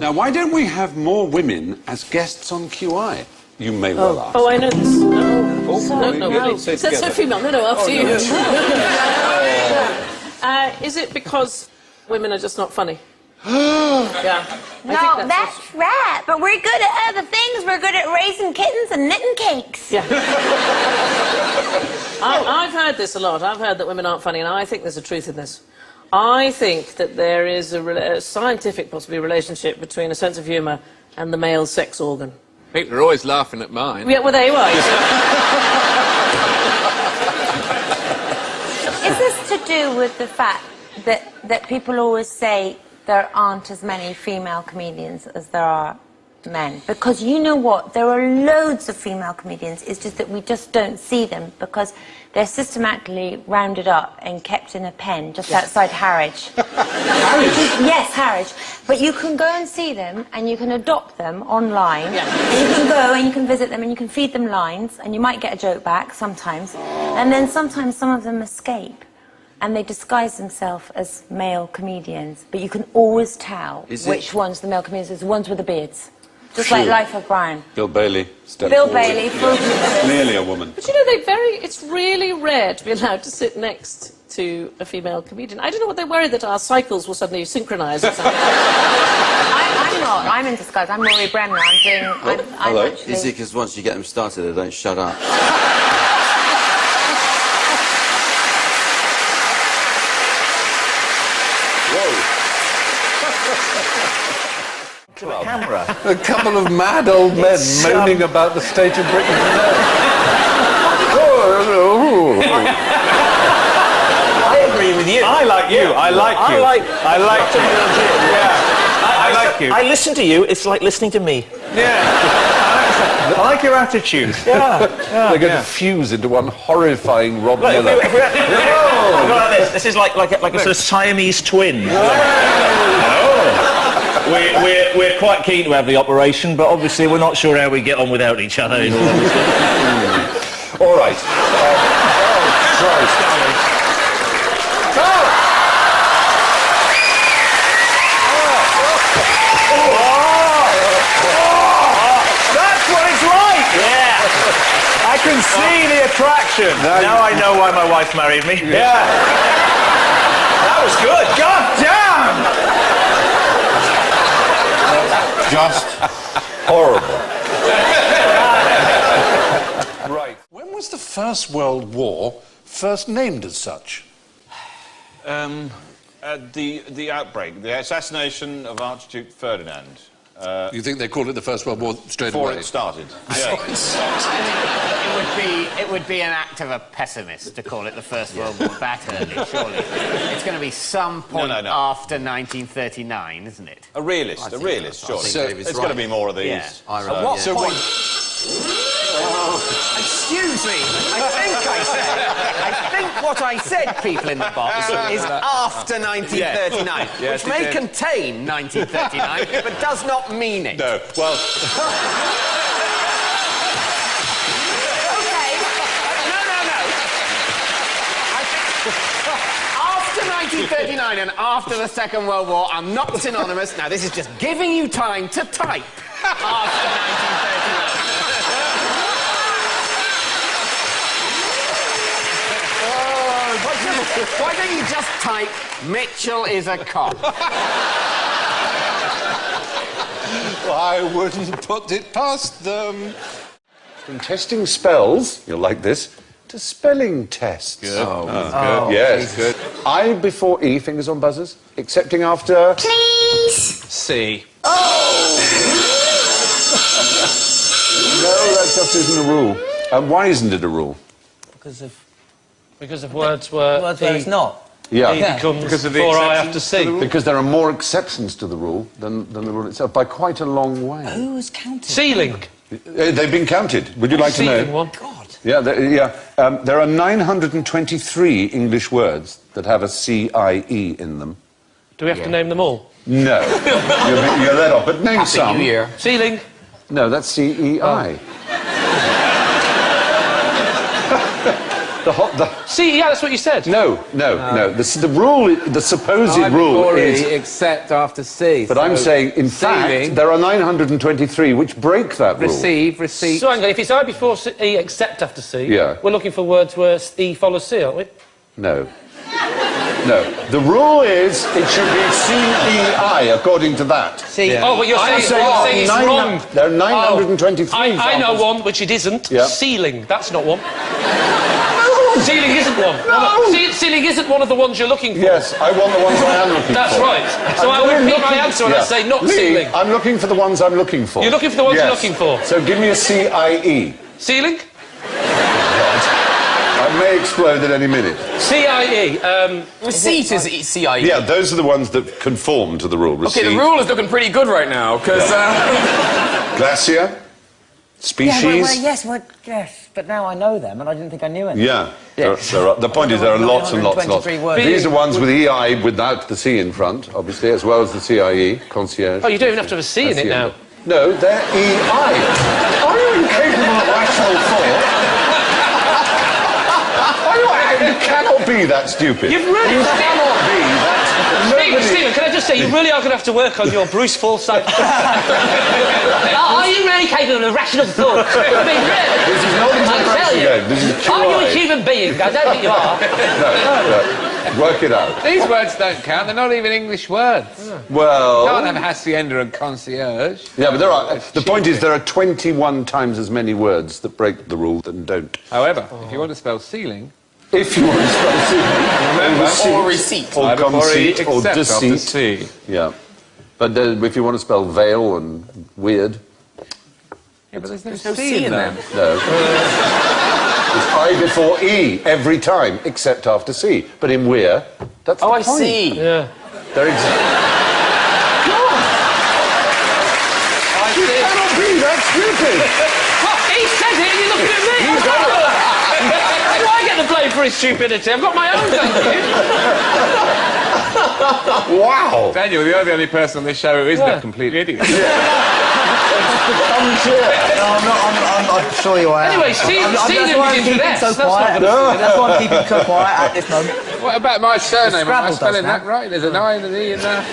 Now, why don't we have more women as guests on QI? You may well ask. Oh, I know this. No. It says so female. No, after you. Is it because women are just not funny? Yeah. No, that's right. But we're good at other things. We're good at raising kittens and knitting cakes. Yeah. I've heard this a lot. I've heard that women aren't funny, and I think there's a truth in this. I think that there is a scientific, possibly, relationship between a sense of humour and the male sex organ. People are always laughing at mine. Yeah, well, there you are. Is this to do with the fact that people always say there aren't as many female comedians as there are men? Because you know what? There are loads of female comedians. It's just that we just don't see them because they're systematically rounded up and kept in a pen just outside Harwich. Yes, Harwich. But you can go and see them and you can adopt them online. Yeah. And you can go and you can visit them and you can feed them lines and you might get a joke back sometimes. And then sometimes some of them escape. And they disguise themselves as male comedians, but you can always tell which ones the male comedians are, the ones with the beards. Just like Life of Brian. Bill Bailey. Bill Bailey. Clearly a woman. But you know, it's really rare to be allowed to sit next to a female comedian. I don't know what they're worried that our cycles will suddenly synchronise or something. I'm not. I'm in disguise. I'm Rory Bremner. I'm actually... Is it because once you get them started, they don't shut up? Camera. A couple of mad old men moaning about the state of Britain today. I agree with you. I like you. I like you. I like you. Yeah. I like you. I listen to you. It's like listening to me. Yeah. I like your attitude. Yeah. They're going to fuse into one horrifying Rob Miller. This is like a sort of Siamese twin. We're quite keen to have the operation, but obviously we're not sure how we get on without each other. In all honesty. All right. That's what it's like! Yeah. I can see the attraction. Now I know why my wife married me. Yeah. That was good. God damn! Just horrible. Right. When was the First World War first named as such? The outbreak, the assassination of Archduke Ferdinand. You think they called it the First World War straight away? Before it started. I think it would be an act of a pessimist to call it the First World War that early, surely. It's going to be some point after 1939, isn't it? A realist, surely. So there's going to be more of these. Yeah. At what point? Excuse me, I think what I said, people in the box, is after 1939, which may contain 1939, but does not mean it. No, well... OK, no. After 1939 and after the Second World War are not synonymous. Now, this is just giving you time to type after 1939. Why don't you just type, Mitchell is a cop? I wouldn't put it past them. From testing spells, you'll like this, to spelling tests. Good. Good. Yes, good. I before E, fingers on buzzers, accepting after... Please! C. Oh! No, that just isn't a rule. Why isn't it a rule? Because of words where it's not. Yeah. E becomes because of before I have to see. Because there are more exceptions to the rule than the rule itself, by quite a long way. Who was counting? Ceiling. They've been counted. Would you like to know? Ceiling one. God. Yeah, there are 923 English words that have a C-I-E in them. Do we have to name them all? No. you're let off, but name some. New Year. Ceiling. No, that's C-E-I. See, yeah, that's what you said. No. The rule, the supposed rule is... except after C. But I'm saying, in fact, there are 923 which break that rule. Receive. So hang on, if it's I before E except after C, Yeah. we're looking for words where E follows C, aren't we? No. The rule is it should be C-E-I, according to that. C. Oh, but you're saying it's wrong. There are 923 I know one which it isn't. Yeah. Ceiling. That's not one. Ceiling isn't one. No. Ceiling isn't one of the ones you're looking for. Yes, I want the ones I am looking That's for. right. So I would repeat my answer and I'd say not ceiling. I'm looking for the ones I'm looking for. You're looking for the ones you're looking for. So give me a C-I-E. Ceiling? I may explode at any minute. C-I-E. Receipt is C-I-E. Yeah, those are the ones that conform to the rule. Okay, the rule is looking pretty good right now, because... Glacier. Species. Yes, but now I know them, and I didn't think I knew any. Yeah. There are, the point is there are lots and lots. These are ones with EI without the C in front, obviously, as well as the CIE, concierge. Oh, you don't even have to have a C in it now. No, they're EI. Are you incapable of rational thought? You cannot be that stupid. You really cannot be that stupid. Stephen, can I just say, you really are going to have to work on your Bruce Forsyth. Are you really capable of rational thought? I mean, really? This is not a game. This is Are you a human being? I don't think you are. No. Work it out. These words don't count. They're not even English words. Well... You can't have hacienda and concierge. Yeah, but there are... The point is there are 21 times as many words that break the rule than don't. However, if you want to spell ceiling... If you want to spell ceiling... Remember, or receipt. Or conceit, or deceit. C. Yeah. But if you want to spell veil and weird... Yeah, but there's no C in them. No. It's I before E every time, except after C. But in we're, that's the point. I see. Yeah. They're You cannot be that stupid. He said it, you looked at me. Why do I get the blame for his stupidity? I've got my own, thank you. Wow. Daniel, you're the only person on this show who isn't a complete idiot. I'm sure you are. Anyway, Stephen That's why I'm keeping so quiet. That's why I'm keeping so quiet at this moment. What about my surname? Am I Scrabble spelling does that right? There's an I and an E in there.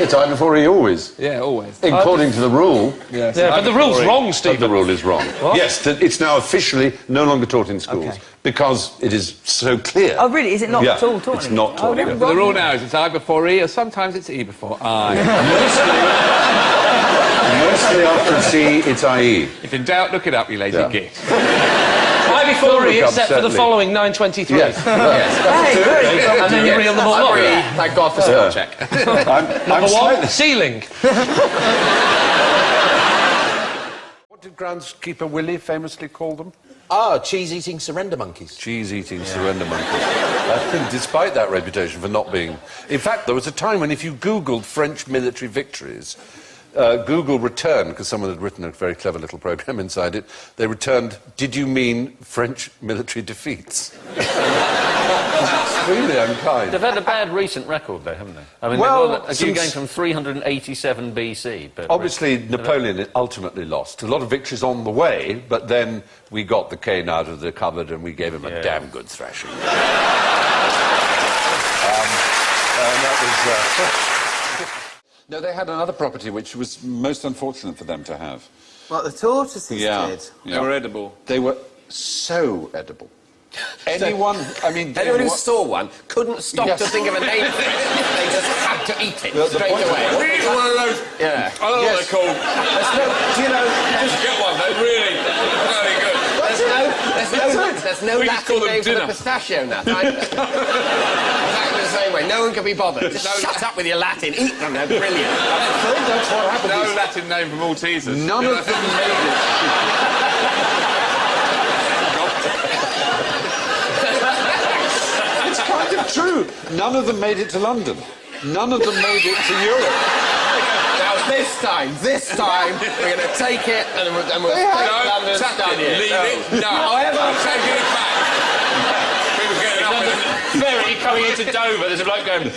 It's I before E always. Yeah, always. According to the rule. Yes. Yeah, but the rule's wrong, But Stephen. the rule is wrong. What? Yes, it's now officially no longer taught in schools. Okay. Because it is so clear. Oh, really? Is it not at all taught? It's not taught. Oh, But the rule now is it's I before E, or sometimes it's E before I. Mostly after C, it's IE. If in doubt, look it up, you lazy git. I before E, except for the following 923. Yes. And then you reel them all up. Thank God for spell check. Number one, ceiling. What did groundskeeper Willie famously call them? Cheese-eating surrender monkeys. Cheese-eating surrender monkeys. I think, despite that reputation for not being... In fact, there was a time when if you Googled French military victories, Google returned, because someone had written a very clever little program inside it, they returned, did you mean French military defeats? Extremely unkind. They've had a bad recent record, though, haven't they? I mean, Well, they're going from 387 BC. But obviously, Napoleon ultimately lost. A lot of victories on the way, but then we got the cane out of the cupboard and we gave him a damn good thrashing. And that was... No, they had another property which was most unfortunate for them to have. Well, the tortoises did. They were edible. They were so edible. Anyone Anyone who saw one couldn't stop to think of a name for it. They just had to eat it straight away. Really one of those... Yeah. I don't know what they're called. Just get one, though, really. Very good. There's no Latin name for the pistachio nut. Exactly the same way. No one can be bothered. Just shut up with your Latin. Eat them. They're brilliant. I think that's what happened. No Latin name for Maltesers. None of them made it. It's kind of true. None of them made it to London. None of them made it to Europe. Now this time, we're going to take it and we'll take London. Leave it. No. However, I'm taking it back. People getting up with Ferry coming into Dover, there's a bloke going...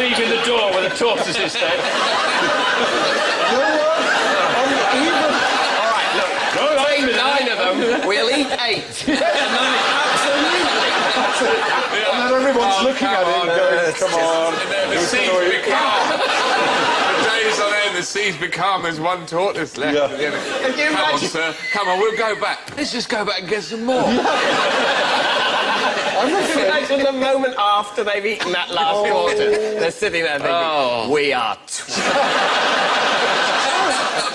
leaving the door where the tortoises stay. nine of them. we'll eat 8. And then everyone's looking at it and going, come on. And then the seas become... The days on end, the seas become, there's one tortoise left. Yeah. At the end. Can you Come on, imagine? sir. Come on, we'll go back. Let's just go back and get some more. Can you imagine the moment after they've eaten that last tortoise? They're sitting there thinking, we are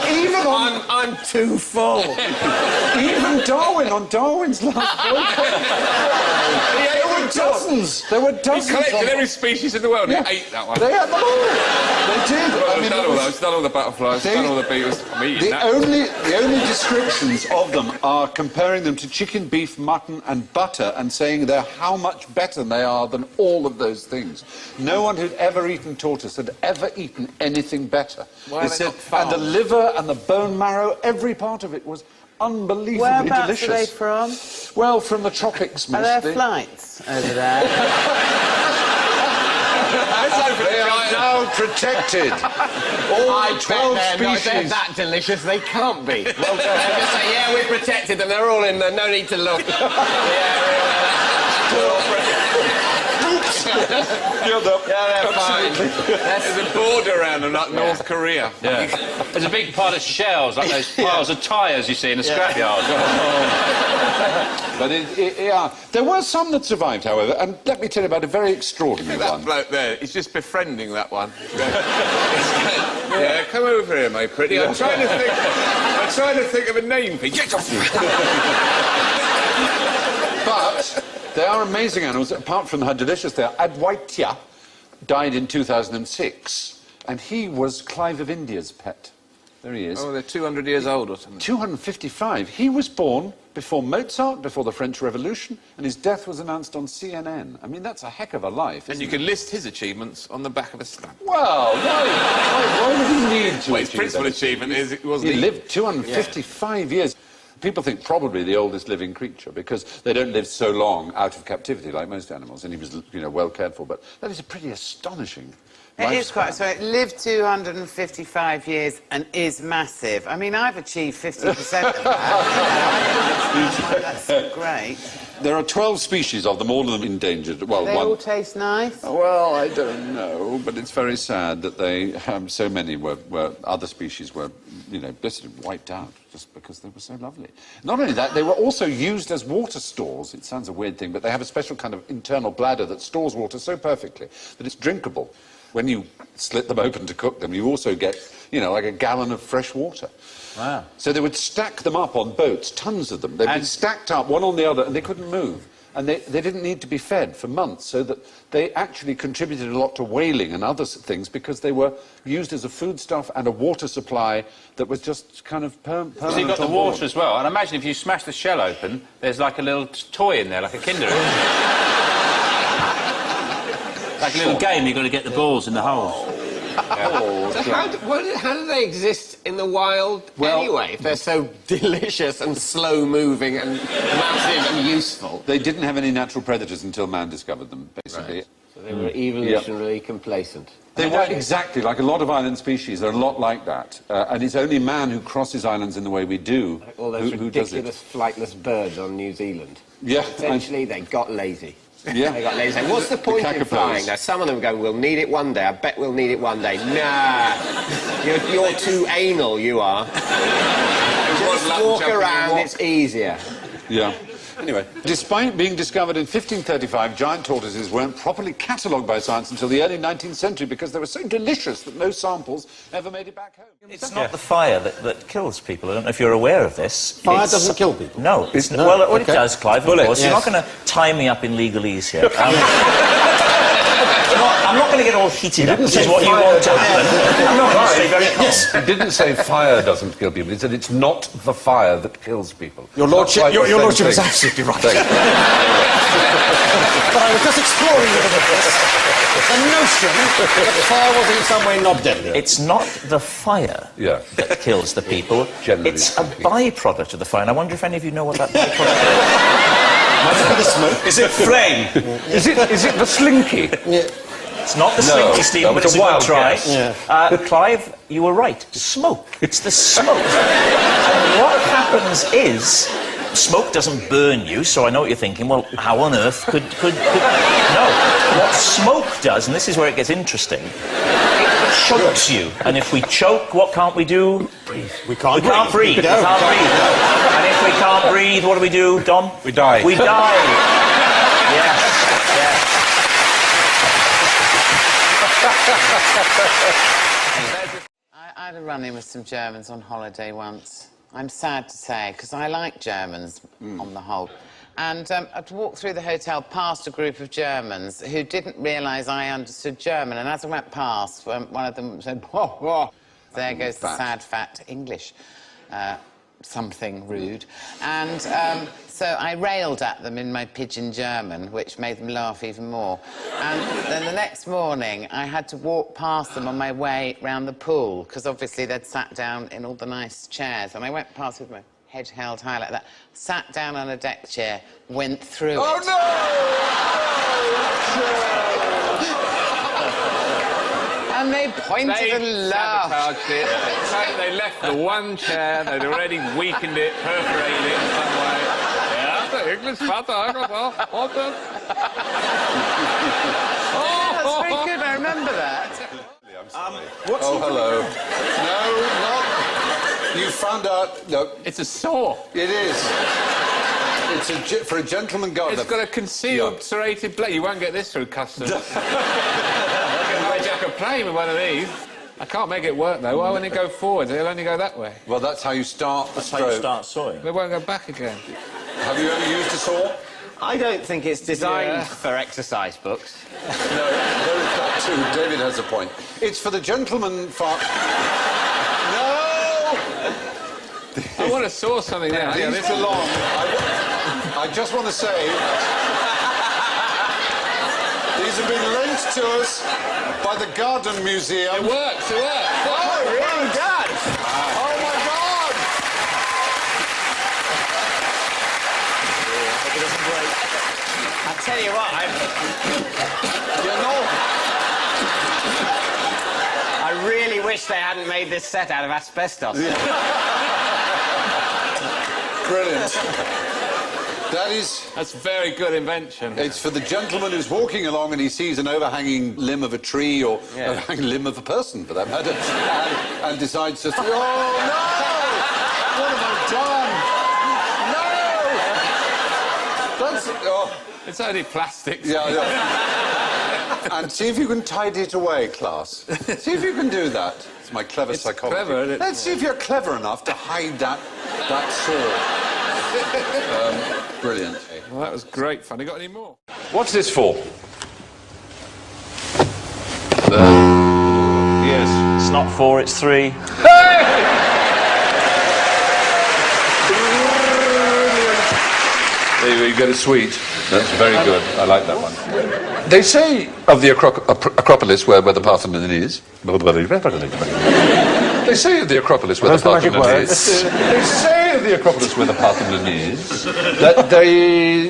Even on... I'm too full. Even Darwin, on Darwin's last there were dozens. There were He dozens. collected every species in the world and he ate that one. They had them all. They did. He's done all those, done all the butterflies, done all the beetles. I'm eating that. The only descriptions of them are comparing them to chicken, beef, mutton and butter and saying they're how much better they are than all of those things. No one who'd ever eaten tortoise had ever eaten anything better. Why They are they said, not and the farmed? liver and the bone marrow, every part of it was unbelievably Whereabouts delicious. are they from? Well, from the tropics, Are mostly. there flights over there? They are now protected. All 12 They're species. that delicious, they can't be. Well, they'll just say, yeah, we're protected, and they're all in there, no need to look. They're fine. There's a border around them, like North Korea. Yeah. There's a big pile of shells, like those piles of tyres you see in a scrapyard. But there were some that survived, however, and let me tell you about a very extraordinary That one. bloke there, he's just befriending that one. Yeah, come over here, my pretty. I'm trying to think of a name for you. But they are amazing animals, apart from how delicious they are. Adwaita died in 2006, and he was Clive of India's pet. There he is. Oh, they're 200 years old or something. 255. He was born before Mozart, before the French Revolution, and his death was announced on CNN. I mean, that's a heck of a life, And you can list his achievements on the back of a stamp. Well, why would he need to Well, his achieve principal that? achievement is it wasn't He lived 255 years. People think probably the oldest living creature because they don't live so long out of captivity like most animals, and he was, well cared for. But that is a pretty astonishing It is lifespan. quite... So it lived 255 years and is massive. I mean, I've achieved 50% of that. That's great. There are 12 species of them, all of them endangered. Well, They one. all taste nice? Well, I don't know, but it's very sad that they so many were other species were, basically wiped out just because they were so lovely. Not only that, they were also used as water stores. It sounds a weird thing, but they have a special kind of internal bladder that stores water so perfectly that it's drinkable. When you slit them open to cook them, you also get, like a gallon of fresh water. Wow. So they would stack them up on boats, tons of them. They'd be stacked up one on the other, and they couldn't move. And they didn't need to be fed for months, so that they actually contributed a lot to whaling and other things because they were used as a foodstuff and a water supply that was just kind of permanent. So you've got the water as well, and imagine if you smash the shell open, there's like a little toy in there, like a Kinder. Like a little game, you've got to get the balls in the holes. So how do they exist in the wild anyway, if they're so delicious and slow-moving and massive and useful? They didn't have any natural predators until man discovered them, basically. Right. So they were evolutionarily complacent. They were exactly, like a lot of island species, they're a lot like that. And it's only man who crosses islands in the way we do Like all those who does it. ridiculous flightless birds on New Zealand. Yeah. Essentially, they got lazy. Yeah. They got lazy. What's the point in flying? Now, some of them go, we'll need it one day. I bet we'll need it one day. Nah. You're too anal, you are. Just walk around, it's easier. Yeah. Anyway, despite being discovered in 1535, giant tortoises weren't properly catalogued by science until the early 19th century because they were so delicious that no samples ever made it back home. It's not the fire that kills people. I don't know if you're aware of this. Fire doesn't kill people? No. It's No? Well, what Okay. it does, Clive, of Bullets, course, yes. you're not going to tie me up in legalese here. I'm not going to get all heated up, which is what you want to happen. I'm not going to stay very calm. Yes. It didn't say fire doesn't kill people. It said it's not the fire that kills people. Your Lordship, That's like your the Lordship is same thing. absolutely right. Thank you. But I was just exploring the notion that fire was in some way not deadly. It's not the fire that kills the people. Generally It's a byproduct of the fire. And I wonder if any of you know what that byproduct Might it be the smoke? Is it flame? Is it the slinky? Yeah. It's not the No, slinky, Stephen, that but was it's a a good wild try. guess. Yeah. Clive, you were right. Smoke. It's the smoke. And what happens is smoke doesn't burn you, so I know what you're thinking. Well, how on earth could... No. What smoke does, and this is where it gets interesting, it chokes you. And if we choke, what can't we do? Breathe. We can't breathe. We can't breathe. And if we can't breathe, what do, Dom? We die. We die. Yes. I had a run-in with some Germans on holiday once. I'm sad to say, because I like Germans on the whole. And I'd walked through the hotel past a group of Germans who didn't realise I understood German. And as I went past, one of them said, whoa, whoa. There goes the sad, fat English. Something rude. And so I railed at them in my pidgin German, which made them laugh even more. And then the next morning, I had to walk past them on my way round the pool, because obviously they'd sat down in all the nice chairs. And I went past with my head held high like that, sat down on a deck chair, went through it. Oh, no! And they pointed and laughed. Sabotaged it. They left the one chair, they'd already weakened it, perforated it in some way. Yeah, the English father, That's very good, I remember that. Hello. No, not... You found out... No. It's a saw. It is. It's for a gentleman gardener. It's got a concealed serrated blade. You won't get this through customs. I can hijack a plane with one of these. I can't make it work, though. Why won't it go forward? It'll only go that way. Well, that's how you start the stroke. That's how you start sawing. It won't go back again. Have you ever used a saw? I don't think it's designed for exercise books. No, there is that too. David has a point. It's for the gentleman No! I want to saw something now. These belong. I just want to say... These have been lent to us by the Garden Museum. It works, it works. Oh, it really does! Oh, my God! I tell you what, I really wish they hadn't made this set out of asbestos. Brilliant. That's a very good invention. It's for the gentleman who's walking along and he sees an overhanging limb of a tree or overhanging limb of a person, for that matter, and decides just, oh, no! What have I done? No! It's only plastic. Yeah. And see if you can tidy it away, class. See if you can do that. It's my clever psychology. Clever, isn't it? Let's see if you're clever enough to hide that saw. Brilliant. Well, that was great fun. You got any more? What's this for? Yes. It's not 4, it's 3. There you get a sweet. That's very good. I like that one. They say of the Acropolis, where the Parthenon is... They say of the Acropolis where the Parthenon is... They say of the Acropolis where the Parthenon is... that they...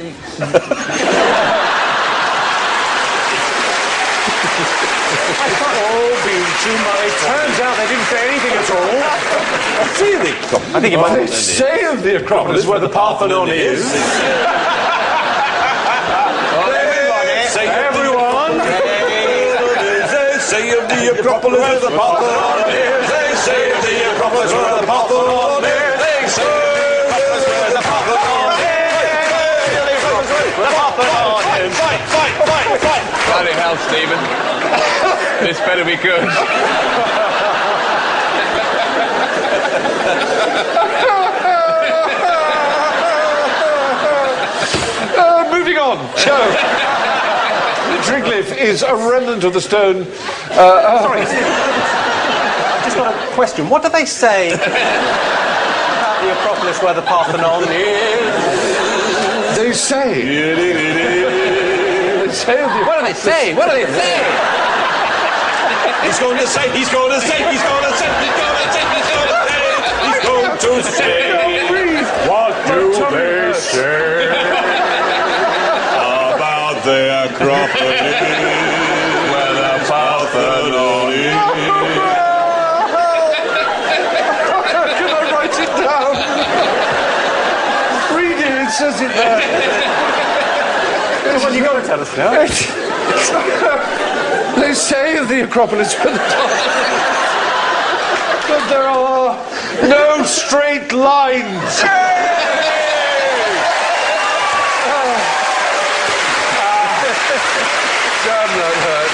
It turns out they didn't say anything at all. I think they say of the Acropolis where the Parthenon is... Everyone! They say of the Acropolis where the Parthenon is. They say of the Acropolis where the Parthenon is. They say of the Acropolis where the Parthenon is. Fight! Bloody hell, Stephen. This better be good. Moving on. Triglyph is a remnant of the stone. Sorry, I've just got a question. What do they say about the Acropolis where the Parthenon is? They say. What do they say? What do they say? He's going to say. He's going to say. He's going to say. He's going to say. He's going to say. He's going to say. What do they say about the Acropolis where the Parthenon is? Can I write it down? Read is it there? Well, you've got to tell us now. They say of the Acropolis but there are no straight lines. Damn, that hurt.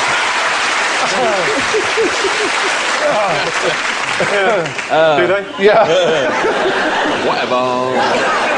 Do they? Yeah. Whatever.